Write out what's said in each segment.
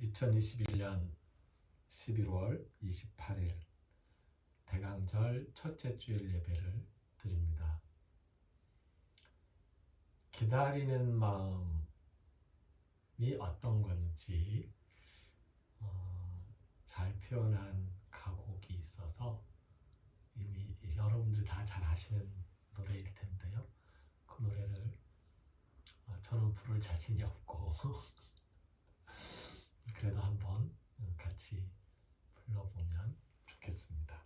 2021년 11월 28일 대강절 첫째 주일 예배를 드립니다. 기다리는 마음이 어떤 건지 잘 표현한 가곡이 있어서 이미 여러분들 다 잘 아시는 노래일 텐데요. 그 노래를 저는 부를 자신이 없고 그래도 한번 같이 불러보면 좋겠습니다.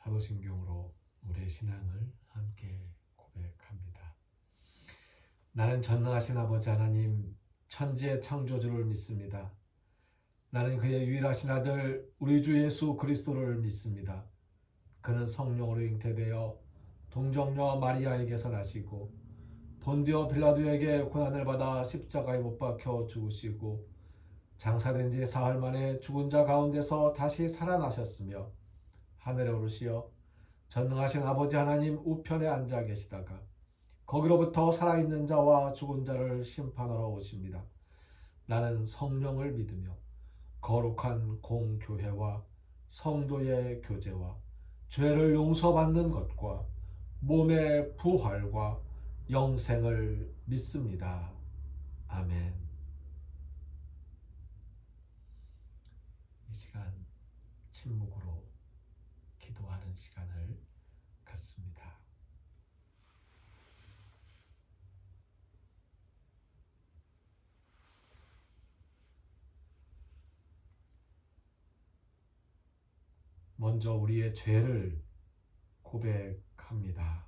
사도신경으로 우리의 신앙을 함께 고백합니다. 나는 전능하신 아버지 하나님 천지의 창조주를 믿습니다. 나는 그의 유일하신 아들 우리 주 예수 그리스도를 믿습니다. 그는 성령으로 잉태되어 동정녀 마리아에게서 나시고 본디오 빌라도에게 고난을 받아 십자가에 못 박혀 죽으시고 장사된 지 사흘 만에 죽은 자 가운데서 다시 살아나셨으며 하늘에 오르시어 전능하신 아버지 하나님 우편에 앉아 계시다가 거기로부터 살아있는 자와 죽은 자를 심판하러 오십니다. 나는 성령을 믿으며 거룩한 공교회와 성도의 교제와 죄를 용서받는 것과 몸의 부활과 영생을 믿습니다. 아멘. 이 시간 침묵으로 기도하는 시간을 갖습니다. 먼저 우리의 죄를 고백합니다.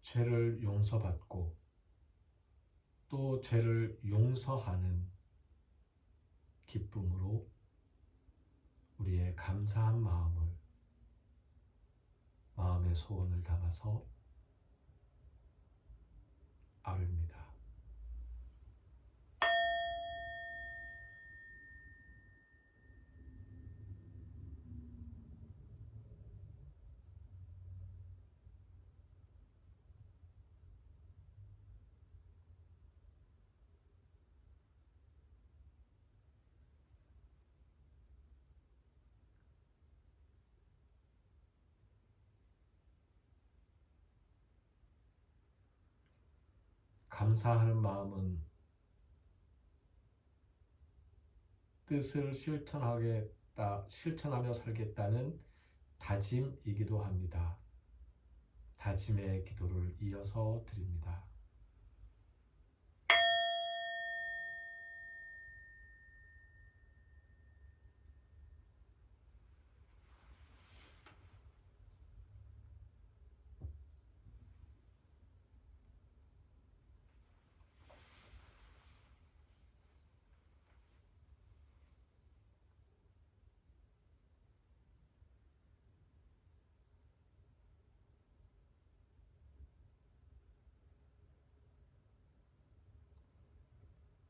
죄를 용서받고 또 죄를 용서하는 기쁨으로 우리의 감사한 마음의 소원을 담아서 아뢰입니다. 감사하는 마음은 뜻을 실천하며 살겠다는 다짐이기도 합니다. 다짐의 기도를 이어서 드립니다.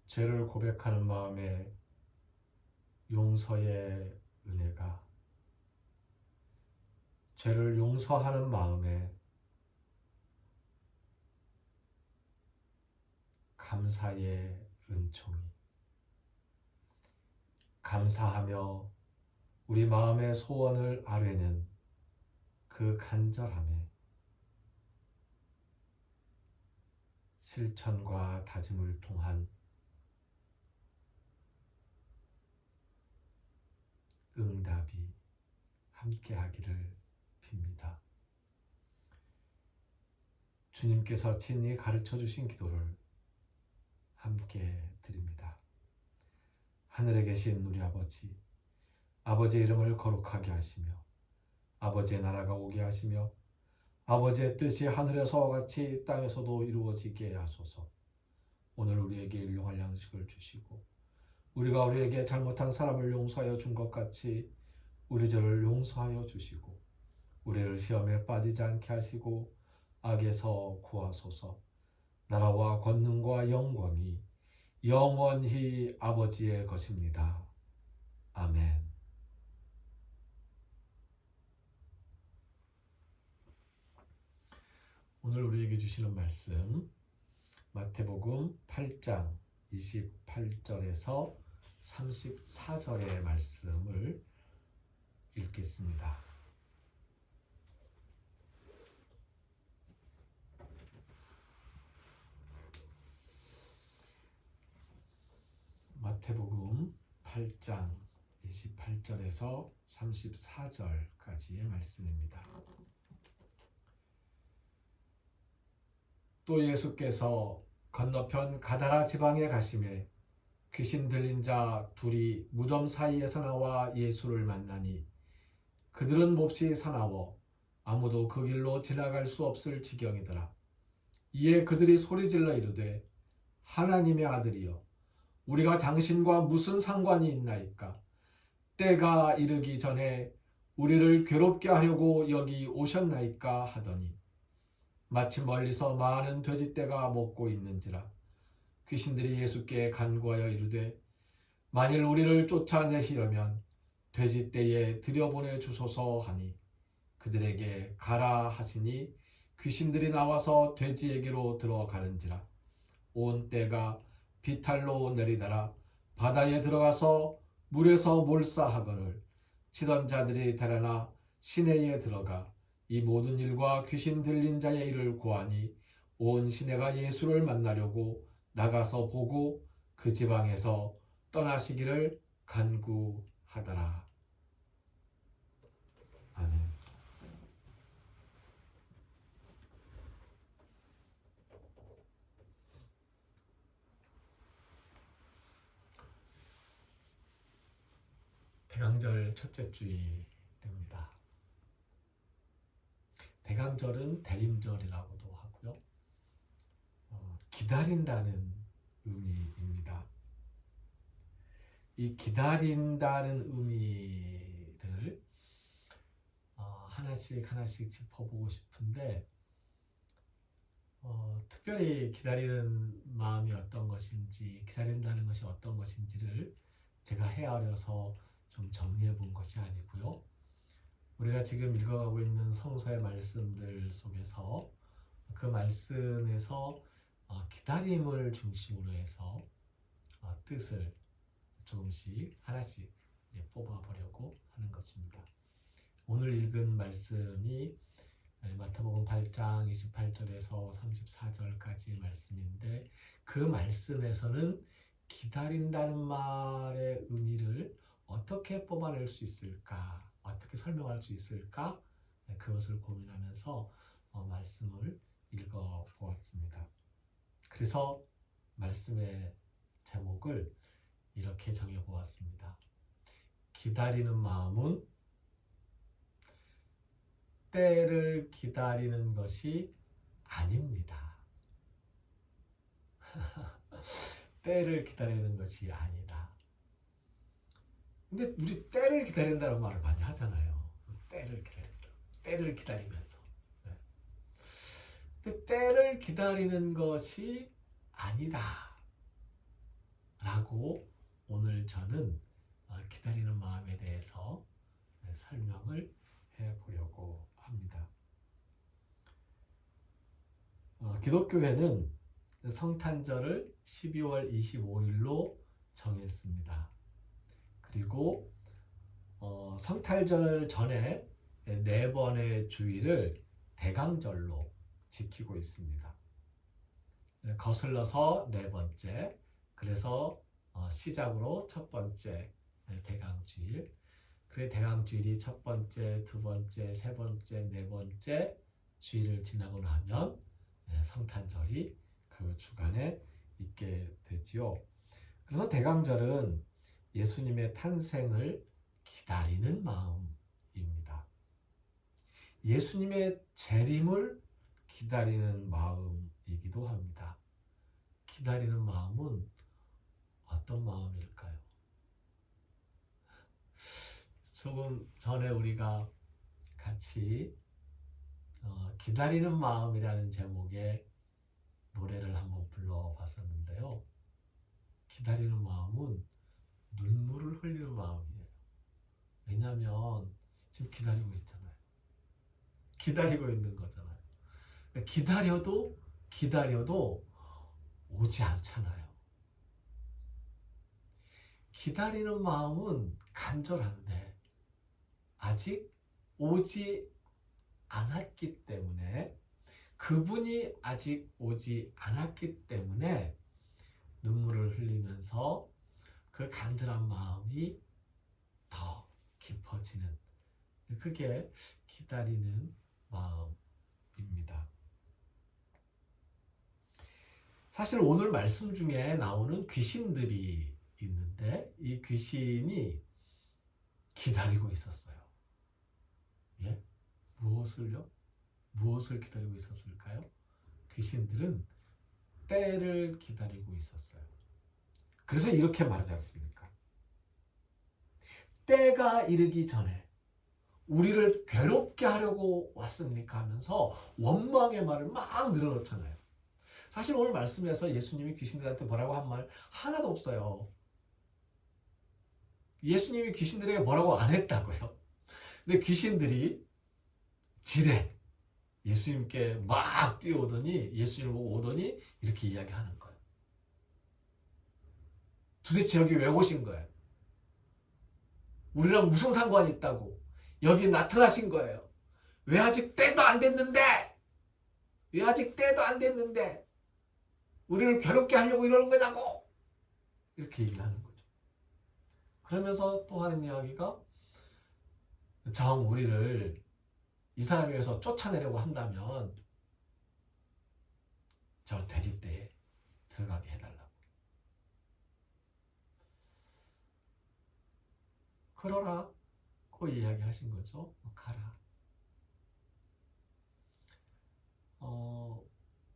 죄를 고백하는 마음에 용서의 은혜가, 죄를 용서하는 마음에 감사의 은총이, 감사하며 우리 마음의 소원을 아뢰는 그 간절함에 실천과 다짐을 통한 응답이 함께하기를 빕니다. 주님께서 친히 가르쳐 주신 기도를 함께 드립니다. 하늘에 계신 우리 아버지, 아버지의 이름을 거룩하게 하시며 아버지의 나라가 오게 하시며 아버지의 뜻이 하늘에서와 같이 땅에서도 이루어지게 하소서. 오늘 우리에게 일용할 양식을 주시고 우리가 우리에게 잘못한 사람을 용서하여 준 것 같이 우리 죄를 용서하여 주시고 우리를 시험에 빠지지 않게 하시고 악에서 구하소서. 나라와 권능과 영광이 영원히 아버지의 것입니다. 아멘. 오늘 우리에게 주시는 말씀 마태복음 8장 28절에서 34절의 말씀을 읽겠습니다. 마태복음 8장 28절에서 34절까지의 말씀입니다. 또 예수께서 건너편 가다라 지방에 가시매 귀신 들린 자 둘이 무덤 사이에서 나와 예수를 만나니 그들은 몹시 사나워 아무도 그 길로 지나갈 수 없을 지경이더라. 이에 그들이 소리질러 이르되 하나님의 아들이여 우리가 당신과 무슨 상관이 있나이까? 때가 이르기 전에 우리를 괴롭게 하려고 여기 오셨나이까 하더니 마침 멀리서 많은 돼지떼가 먹고 있는지라. 귀신들이 예수께 간구하여 이르되 만일 우리를 쫓아내시려면 돼지떼에 들여보내 주소서 하니 그들에게 가라 하시니 귀신들이 나와서 돼지에게로 들어가는지라. 온 떼가 비탈로 내리다라 바다에 들어가서 물에서 몰사하거늘 치던 자들이 달아나 시내에 들어가 이 모든 일과 귀신 들린 자의 일을 고하니 온 시내가 예수를 만나려고 나가서 보고 그 지방에서 떠나시기를 간구하더라. 아멘. 대강절 첫째 주일입니다. 대강절은 대림절이라고도 하고요. 기다린다는 의미입니다. 이 기다린다는 의미를 하나씩 하나씩 짚어보고 싶은데 특별히 기다리는 마음이 어떤 것인지, 기다린다는 것이 어떤 것인지를 제가 헤아려서 좀 정리해 본 것이 아니고요. 우리가 지금 읽어가고 있는 성서의 말씀들 속에서 그 말씀에서 기다림을 중심으로 해서 뜻을 조금씩 하나씩 뽑아보려고 하는 것입니다. 오늘 읽은 말씀이 마태복음 8장 28절에서 34절까지 말씀인데 그 말씀에서는 기다린다는 말의 의미를 어떻게 뽑아낼 수 있을까? 어떻게 설명할 수 있을까? 그것을 고민하면서 말씀을 읽어보았습니다. 그래서 말씀의 제목을 이렇게 정해보았습니다. 기다리는 마음은 때를 기다리는 것이 아닙니다. 때를 기다리는 것이 아니다. 근데 우리 때를 기다린다는 말을 많이 하잖아요. 때를 기다리면서. 네. 근데 때를 기다리는 것이 아니다. 라고 오늘 저는 기다리는 마음에 대해서 설명을 해보려고 합니다. 기독교회는 성탄절을 12월 25일로 정했습니다. 그리고 성탄절 전에 4번의 주일을 대강절로 지키고 있습니다. 거슬러서 4번째, 그래서 시작으로 첫 번째 대강주일, 그 대강주일이 첫 번째, 두 번째, 세 번째, 네 번째 주일을 지나고 나면 성탄절이 그 주간에 있게 되지요. 그래서 대강절은 예수님의 탄생을 기다리는 마음입니다. 예수님의 재림을 기다리는 마음이기도 합니다. 기다리는 마음은 어떤 마음일까요? 조금 전에 우리가 같이 기다리는 마음이라는 제목의 노래를 한번 불러봤었는데요. 기다리는 마음은 눈물을 흘리는 마음이에요. 왜냐하면 지금 기다리고 있잖아요. 기다리고 있는 거잖아요. 기다려도 오지 않잖아요. 기다리는 마음은 간절한데 아직 오지 않았기 때문에, 그분이 아직 오지 않았기 때문에 눈물을 흘리면서 그 간절한 마음이 더 깊어지는, 그게 기다리는 마음입니다. 사실 오늘 말씀 중에 나오는 귀신들이 있는데 이 귀신이 기다리고 있었어요. 예? 무엇을요? 무엇을 기다리고 있었을까요? 귀신들은 때를 기다리고 있었어요. 그래서 이렇게 말하지 않습니까? 때가 이르기 전에 우리를 괴롭게 하려고 왔습니까? 하면서 원망의 말을 막 늘어놓잖아요. 사실 오늘 말씀에서 예수님이 귀신들한테 뭐라고 한 말 하나도 없어요. 예수님이 귀신들에게 뭐라고 안 했다고요. 근데 귀신들이 지레 예수님께 막 뛰어오더니, 예수님을 보고 오더니 이렇게 이야기하는 거예요. 도대체 여기 왜 오신 거예요? 우리랑 무슨 상관이 있다고 여기 나타나신 거예요? 왜 아직 때도 안 됐는데? 왜 아직 때도 안 됐는데? 우리를 괴롭게 하려고 이러는 거냐고! 이렇게 얘기하는 거죠. 그러면서 또 하는 이야기가, 정 우리를 이 사람에 의해서 쫓아내려고 한다면 저 돼지떼에 들어가게 해달라고. 그러라고 이야기하신 거죠. 가라.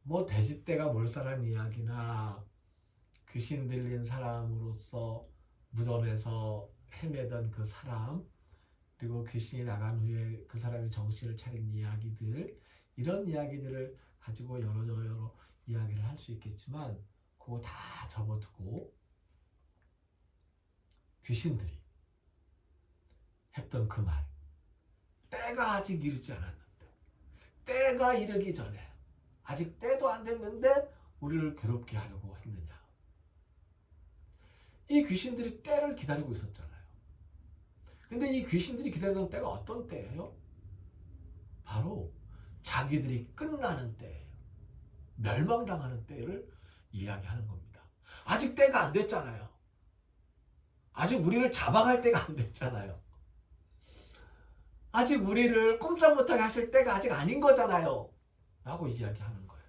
뭐 돼지떼가 몰살한 이야기나 귀신 들린 사람으로서 무덤에서 헤매던 그 사람, 그리고 귀신이 나간 후에 그 사람이 정신을 차린 이야기들, 이런 이야기들을 가지고 여러 이야기를 할 수 있겠지만 그거 다 접어두고 귀신들이 했던 그 말, 때가 아직 이르지 않았는데, 때가 이르기 전에, 아직 때도 안 됐는데 우리를 괴롭게 하려고 했느냐. 이 귀신들이 때를 기다리고 있었잖아요. 근데 이 귀신들이 기다리던 때가 어떤 때예요? 바로 자기들이 끝나는 때예요. 멸망당하는 때를 이야기하는 겁니다. 아직 때가 안 됐잖아요. 아직 우리를 잡아갈 때가 안 됐잖아요. 아직 우리를 꼼짝 못하게 하실 때가 아직 아닌 거잖아요. 라고 이야기하는 거예요.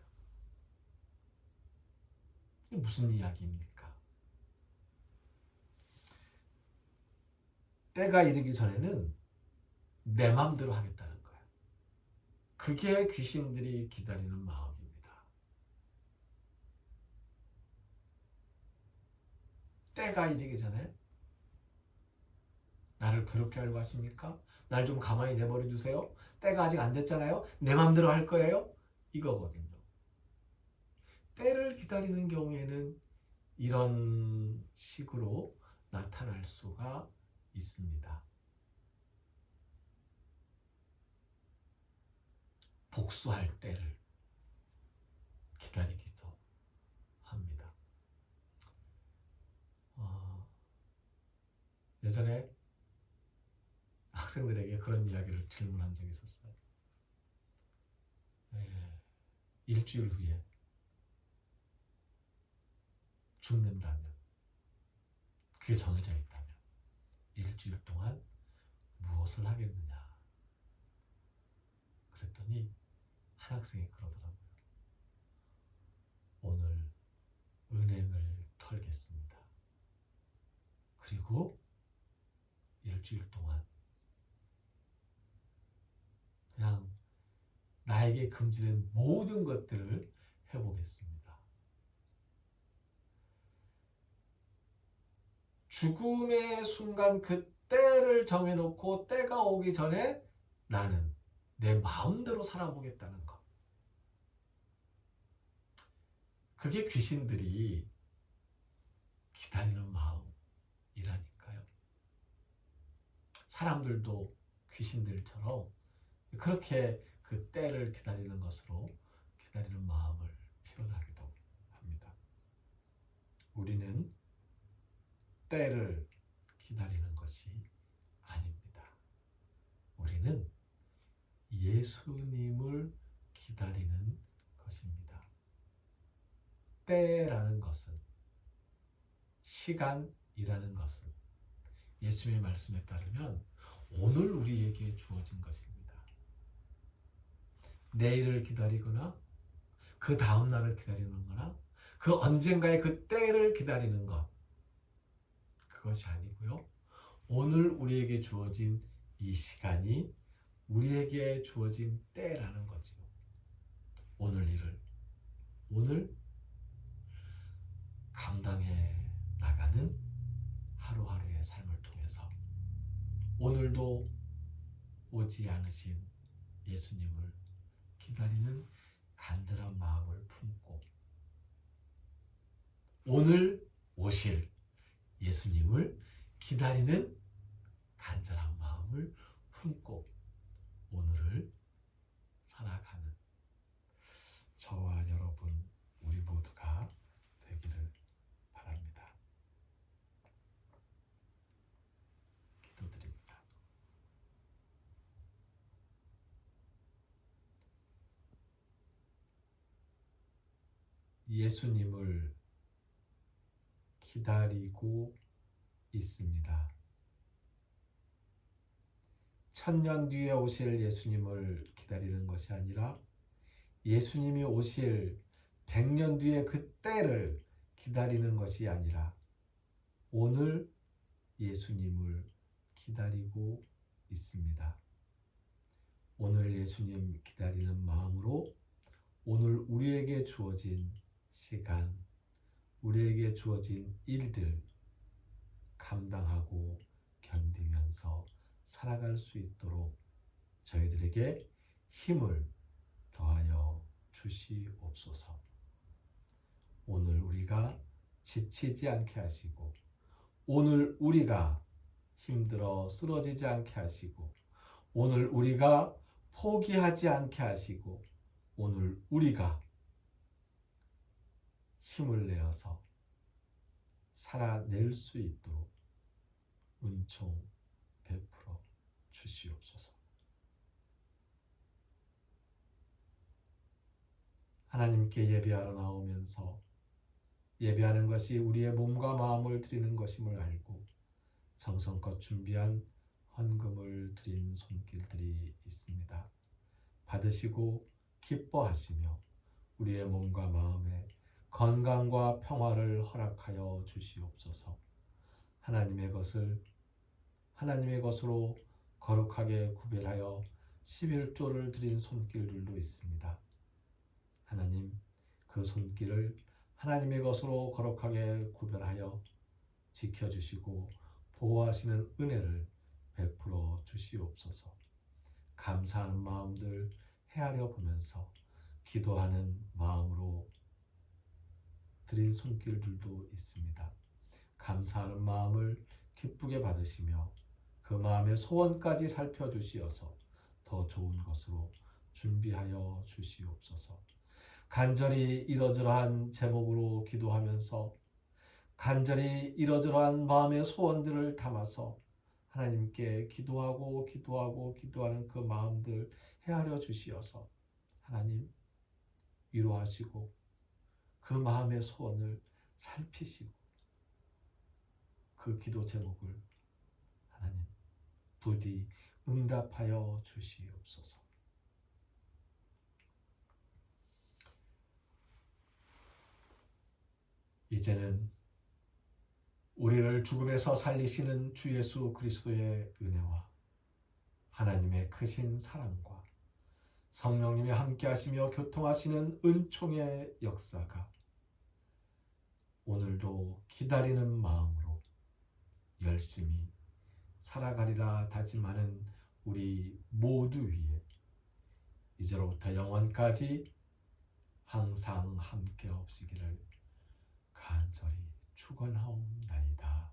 이게 무슨 이야기입니까? 때가 이르기 전에는 내 마음대로 하겠다는 거예요. 그게 귀신들이 기다리는 마음입니다. 때가 이르기 전에 나를 괴롭게 하려고 하십니까? 날 좀 가만히 내버려 두세요. 때가 아직 안 됐잖아요. 내 마음대로 할 거예요. 이거거든요. 때를 기다리는 경우에는 이런 식으로 나타날 수가 있습니다. 복수할 때를 기다리기도 합니다. 예전에 학생들에게 그런 이야기를 질문한 적이 있었어요. 일주일 후에 죽는다면, 그게 정해져 있다면 일주일 동안 무엇을 하겠느냐. 그랬더니 한 학생이 그러더라고요. 오늘 은행을 털겠습니다. 그리고 일주일 동안 그냥 나에게 금지된 모든 것들을 해보겠습니다. 죽음의 순간 그 때를 정해놓고 때가 오기 전에 나는 내 마음대로 살아보겠다는 것. 그게 귀신들이 기다리는 마음이라니까요. 사람들도 귀신들처럼 그렇게 그 때를 기다리는 것으로 기다리는 마음을 표현하기도 합니다. 우리는 때를 기다리는 것이 아닙니다. 우리는 예수님을 기다리는 것입니다. 때라는 것은, 시간이라는 것은 예수님의 말씀에 따르면 오늘 우리에게 주어진 것입니다. 내일을 기다리거나 그 다음 날을 기다리는 거나 그 언젠가의 그 때를 기다리는 것, 그것이 아니고요. 오늘 우리에게 주어진 이 시간이 우리에게 주어진 때라는 거지요. 오늘 감당해 나가는 하루하루의 삶을 통해서 오늘도 오지 않으신 예수님을 기다리는 간절한 마음을 품고 오늘 오실 예수님을 기다리는 간절한 마음을 품고 오늘을 살아가는 저와 여러분, 우리 모두가 되기를 바랍니다. 기도드립니다. 예수님을 기다리고 있습니다. 1000년 뒤에 오실 예수님을 기다리는 것이 아니라 예수님이 오실 100년 뒤에 그 때를 기다리는 것이 아니라 오늘 예수님을 기다리고 있습니다. 오늘 예수님 기다리는 마음으로 오늘 우리에게 주어진 시간, 우리에게 주어진 일들 감당하고 견디면서 살아갈 수 있도록 저희들에게 힘을 더하여 주시옵소서. 오늘 우리가 지치지 않게 하시고, 오늘 우리가 힘들어 쓰러지지 않게 하시고, 오늘 우리가 포기하지 않게 하시고, 오늘 우리가 힘을 내어서 살아낼 수 있도록 은총 베풀어 주시옵소서. 하나님께 예배하러 나오면서 예배하는 것이 우리의 몸과 마음을 드리는 것임을 알고 정성껏 준비한 헌금을 드린 손길들이 있습니다. 받으시고 기뻐하시며 우리의 몸과 마음에 건강과 평화를 허락하여 주시옵소서. 하나님의 것으로 거룩하게 구별하여 11조를 드린 손길들도 있습니다. 하나님, 그 손길을 하나님의 것으로 거룩하게 구별하여 지켜주시고 보호하시는 은혜를 베풀어 주시옵소서. 감사하는 마음들 헤아려 보면서 기도하는 마음으로 드린 손길들도 있습니다. 감사하는 마음을 기쁘게 받으시며 그 마음의 소원까지 살펴주시어서 더 좋은 것으로 준비하여 주시옵소서. 간절히 이러저러한 제목으로 기도하면서 간절히 이러저러한 마음의 소원들을 담아서 하나님께 기도하는 그 마음들 헤아려 주시어서 하나님 위로하시고 그 마음의 소원을 살피시고 그 기도 제목을 하나님 부디 응답하여 주시옵소서. 이제는 우리를 죽음에서 살리시는 주 예수 그리스도의 은혜와 하나님의 크신 사랑과 성령님이 함께 하시며 교통하시는 은총의 역사가 오늘도 기다리는 마음으로 열심히 살아가리라 다짐하는 우리 모두 위에 이제로부터 영원까지 항상 함께 없으기를 간절히 축원하옵나이다.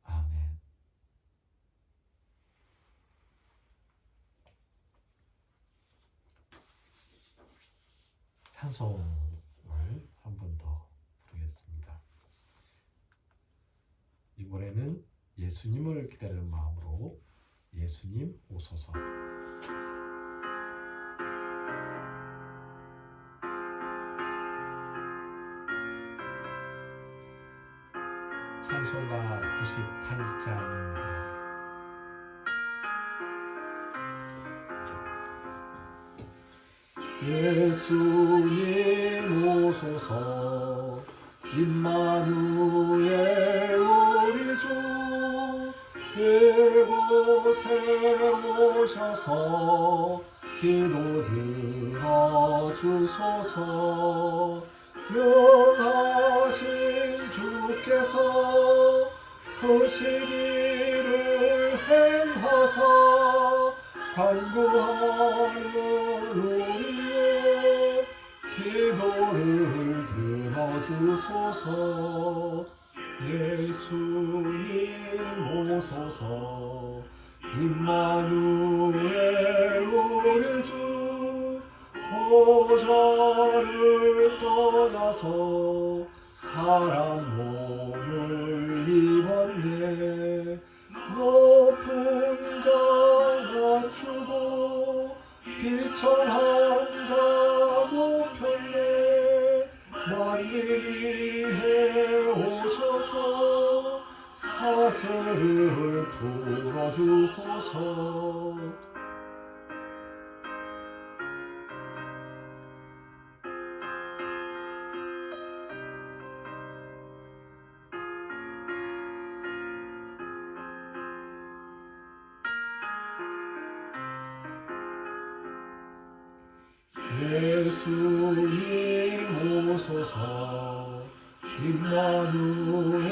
아멘. 찬송을 한 번 더 부르겠습니다. 이번에는 예수님을 기다리는 마음으로 예수님 오소서. 찬송가 98장입니다. 예수님 오소서. 임마누엘 우리 주 이곳에 오셔서 기도 들어주소서. 명하신 주께서 그 시기를 행하사 간구하는 우리의 기도를 들어주소서. 예수님 오소서. 임마누엘 우리 주 보좌를 떠나서 사람 몸을 입었네. 높은 자 낮추고 비천한 자 높였네. 만일 위해 오셔서 사슬을 풀어주소서. 예수님 오소서 임마누엘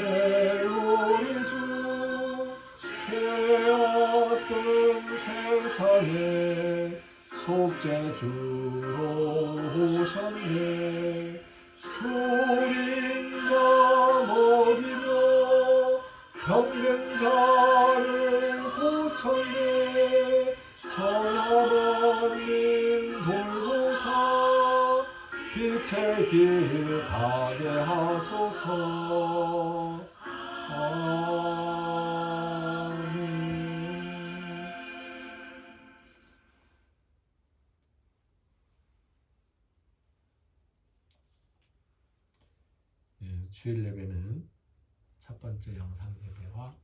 우리 주 죄악된 세상에 속죄주로 오셨네 주인자 먹이며 병든 자를 고쳤네 천하만민 돌보사 빛의 길 가게 하소서 아멘. 주일 예배는 첫 번째 영상 예배와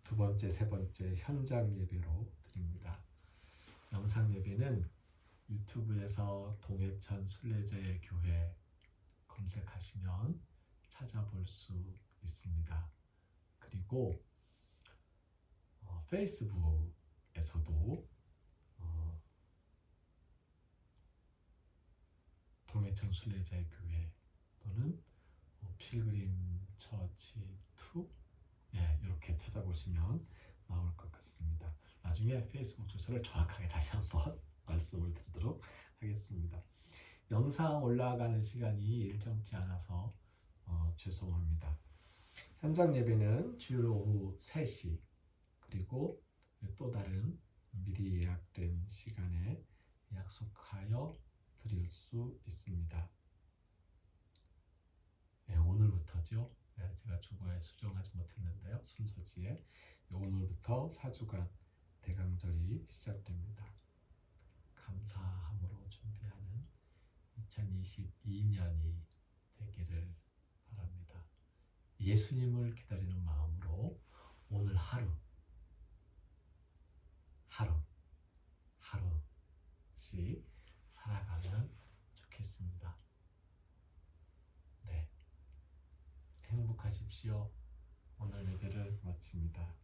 두 번째, 세 번째 현장 예배로 드립니다. 영상 예배는 유튜브에서 동해천 순례자의 교회 검색하시면 찾아볼 수 있습니다. 그리고 페이스북에서도 동해천 순례자의 교회 또는 필그림 처치 2 이렇게 찾아보시면 나올 것 같습니다. 나중에 페이스북 주소를 정확하게 다시 한번 말씀을 드리도록 하겠습니다. 영상 올라가는 시간이 일정치 않아서 죄송합니다. 현장 예배는 주일 오후 3시 그리고 또 다른 미리 예약된 시간에 약속하여 드릴 수 있습니다. 오늘부터죠. 제가 주보에 수정하지 못했는데요. 순서지에 오늘부터 4주간 대강절이 시작됩니다. 감사함으로 준비하는 2022년이 되기를 바랍니다. 예수님을 기다리는 마음으로 오늘 하루씩 살아가면 좋겠습니다. 네, 행복하십시오. 오늘 예배를 마칩니다.